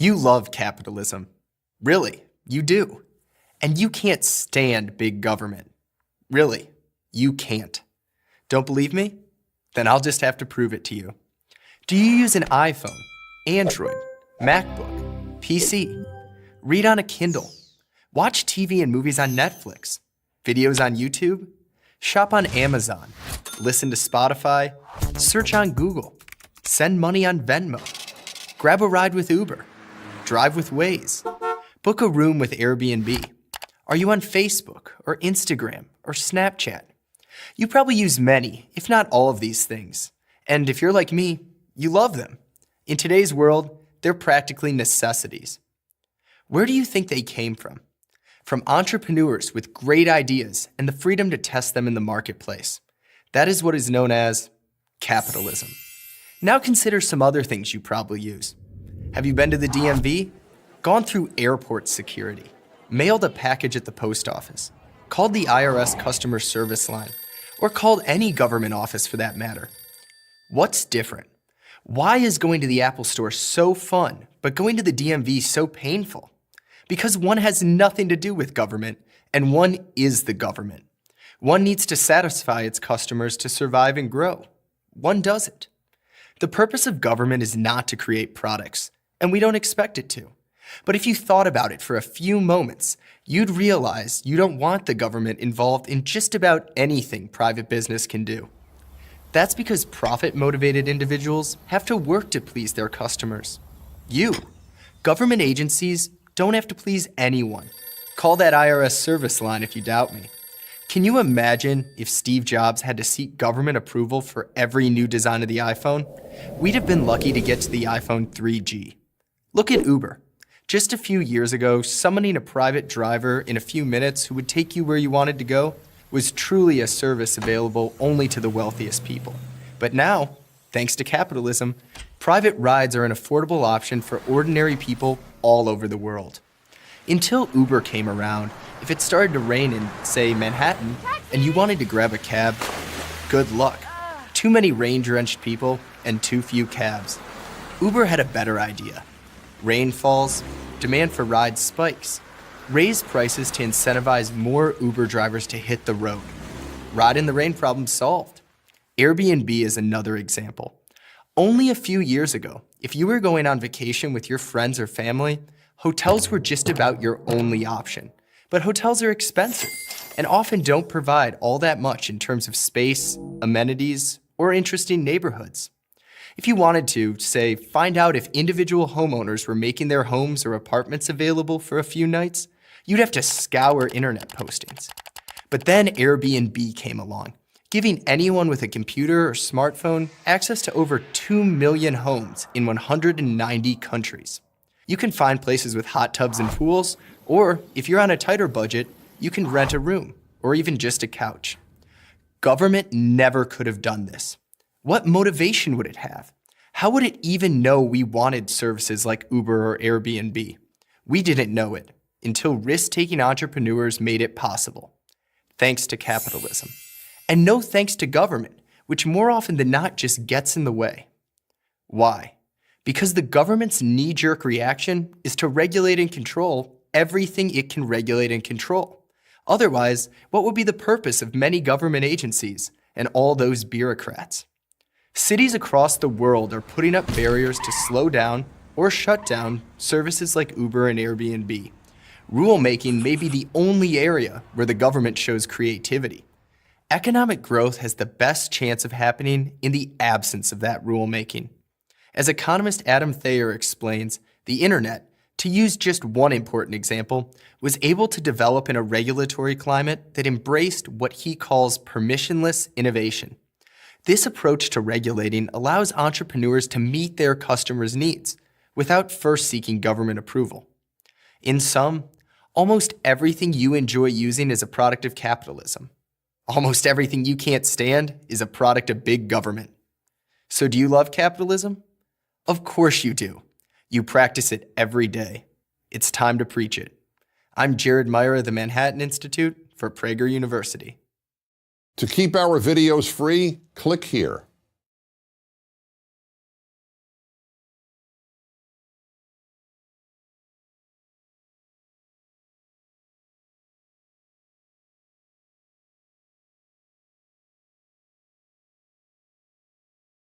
You love capitalism. Really, you do. And you can't stand big government. Really, you can't. Don't believe me? Then I'll just have to prove it to you. Do you use an iPhone, Android, MacBook, PC? Read on a Kindle? Watch TV and movies on Netflix? Videos on YouTube? Shop on Amazon? Listen to Spotify? Search on Google? Send money on Venmo? Grab a ride with Uber? Drive with Waze? Book a room with Airbnb? Are you on Facebook or Instagram or Snapchat? You probably use many, if not all of these things. And if you're like me, you love them. In today's world, they're practically necessities. Where do you think they came from? From entrepreneurs with great ideas and the freedom to test them in the marketplace. That is what is known as capitalism. Now consider some other things you probably use. Have you been to the DMV? Gone through airport security? Mailed a package at the post office? Called the IRS customer service line? Or called any government office for that matter? What's different? Why is going to the Apple Store so fun, but going to the DMV so painful? Because one has nothing to do with government, and one is the government. One needs to satisfy its customers to survive and grow. One doesn't. The purpose of government is not to create products, and we don't expect it to. But if you thought about it for a few moments, you'd realize you don't want the government involved in just about anything private business can do. That's because profit-motivated individuals have to work to please their customers. You, government agencies, don't have to please anyone. Call that IRS service line if you doubt me. Can you imagine if Steve Jobs had to seek government approval for every new design of the iPhone? We'd have been lucky to get to the iPhone 3G. Look at Uber. Just a few years ago, summoning a private driver in a few minutes who would take you where you wanted to go was truly a service available only to the wealthiest people. But now, thanks to capitalism, private rides are an affordable option for ordinary people all over the world. Until Uber came around, if it started to rain in, say, Manhattan, and you wanted to grab a cab, good luck. Too many rain-drenched people and too few cabs. Uber had a better idea. Rain falls, demand for rides spikes. Raise prices to incentivize more Uber drivers to hit the road. Ride in the rain problem solved. Airbnb is another example. Only a few years ago, if you were going on vacation with your friends or family, hotels were just about your only option. But hotels are expensive and often don't provide all that much in terms of space, amenities, or interesting neighborhoods. If you wanted to, say, find out if individual homeowners were making their homes or apartments available for a few nights, you'd have to scour internet postings. But then Airbnb came along, giving anyone with a computer or smartphone access to over 2 million homes in 190 countries. You can find places with hot tubs and pools, or if you're on a tighter budget, you can rent a room, or even just a couch. Government never could have done this. What motivation would it have? How would it even know we wanted services like Uber or Airbnb? We didn't know it until risk-taking entrepreneurs made it possible. Thanks to capitalism. And no thanks to government, which more often than not just gets in the way. Why? Because the government's knee-jerk reaction is to regulate and control everything it can regulate and control. Otherwise, what would be the purpose of many government agencies and all those bureaucrats? Cities across the world are putting up barriers to slow down or shut down services like Uber and Airbnb. Rulemaking may be the only area where the government shows creativity. Economic growth has the best chance of happening in the absence of that rulemaking. As economist Adam Thayer explains, the internet, to use just one important example, was able to develop in a regulatory climate that embraced what he calls permissionless innovation. This approach to regulating allows entrepreneurs to meet their customers' needs without first seeking government approval. In sum, almost everything you enjoy using is a product of capitalism. Almost everything you can't stand is a product of big government. So do you love capitalism? Of course you do. You practice it every day. It's time to preach it. I'm Jared Meyer of the Manhattan Institute for Prager University. To keep our videos free, click here.